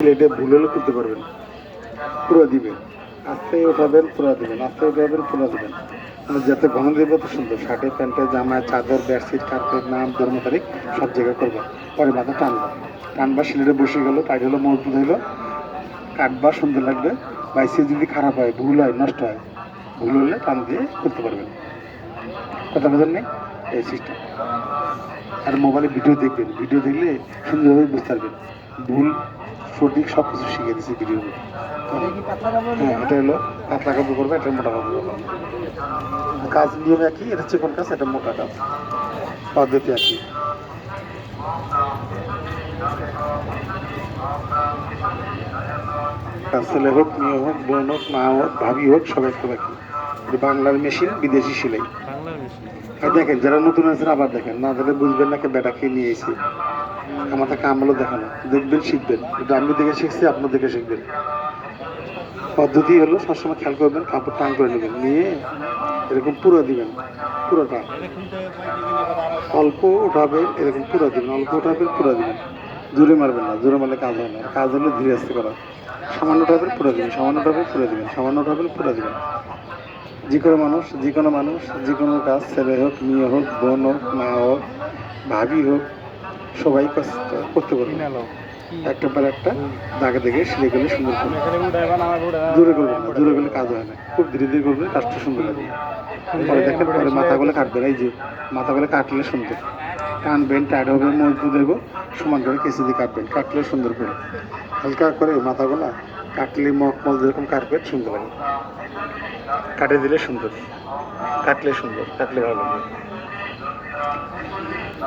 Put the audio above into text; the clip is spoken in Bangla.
এটা ভুল হলে করতে পারবেন, পুরো দিবেন, আস্তে উঠাবেন, পুরো দিবেন, আস্তে উঠাবেন, পুরো দিবেন, মানে যাতে ঘন দেবে তো সুন্দর। শার্টে, প্যান্টে, জামায়, চাদর, বেডশিট, কার্পেট, নাম, জন্ম তারিখ সব জায়গায় করবেন। পরে মাথা টানবা, টানবা, সিলেটে বসে গেল, টাইট হলো, মজবুত হইলো, কাটবা, সুন্দর লাগবে। বাইসে যদি খারাপ হয়, ভুল হয়, নষ্ট হয়, ভুল হলে টান দিয়ে করতে পারবেন। কথা বোঝেন নেই? এই সিস্টেম। আর মোবাইলে ভিডিও দেখবেন, ভিডিও দেখলে সুন্দরভাবে বুঝতে পারবেন। ভুল সঠিক সব কিছু শিখে দিচ্ছে ভিডিওর মধ্যে। হ্যাঁ, এটা হলো পাতলা কাপড় করবে, এটা মোটা কাপড় করবে। কাজ নিয়ম একই, এটা চিকন কাজ, এটা মোটা কাজ, পদ্ধতি একই। ছেলে হোক, মেয়ে হোক, বোন হোক, মা হোক, ভাবি হোক, সবাই একটু একই। এটা বাংলার মেশিন, বিদেশি সেলাই। আর দেখেন যারা নতুন আছেন আবার দেখেন, না দেখলে বুঝবেন না কে বেটাকে নিয়ে এসে আমাদের কাম হলো দেখানো। দেখবেন, শিখবেন। এটা আমি দেখে শিখছি, আপনার দেখে শিখবেন। পদ্ধতি হলো সবসময় খেয়াল করবেন, কাপড় টান করে নেবেন, নিয়ে এরকম পুরো দিবেন, পুরোটা অল্প উঠাবেন, এরকম পুরো দিবেন, অল্প উঠাবেন, পুরো দিবেন। জোরে মারবেন না, জোরে মারলে কাজ হয় না। কাজ হলে ধীরে আস্তে করা। সামান্য উঠাবেন, পুরো দিবেন, সামান্য উঠাবেন, পুরো দিবেন, সামান্য উঠাবেন, পুরো দিবেন। যে কোনো মানুষ, যে কোনো মানুষ, যে কোনো কাজ, ছেলে হোক, মেয়ে হোক, বোন হোক, মা হোক, ভাবি হোক, সবাই করতে পারবে। একটা পর একটা দাগে দেখে সিলে গেলে সুন্দর করবে। জোরে করবেন না, জোরে করলে কাজ হয় না। খুব ধীরে ধীরে করবেন, কাজটা সুন্দর লাগবে। পরে দেখেন, পরে মাথাগুলো কাটবেন। এই যে মাথাগুলো কাটলে সুন্দর, টানবেন, টাইট হবে, মজবুত দেবো, সমান করে কেঁচি দিয়ে কাটবেন, কাটলে সুন্দর করে হালকা করে মাথাগুলা কাটলে মখমল যেরকম কাটবেন সুন্দর লাগে। কাটে দিলে সুন্দর, কাটলে সুন্দর, কাটলে ভালো লাগবে।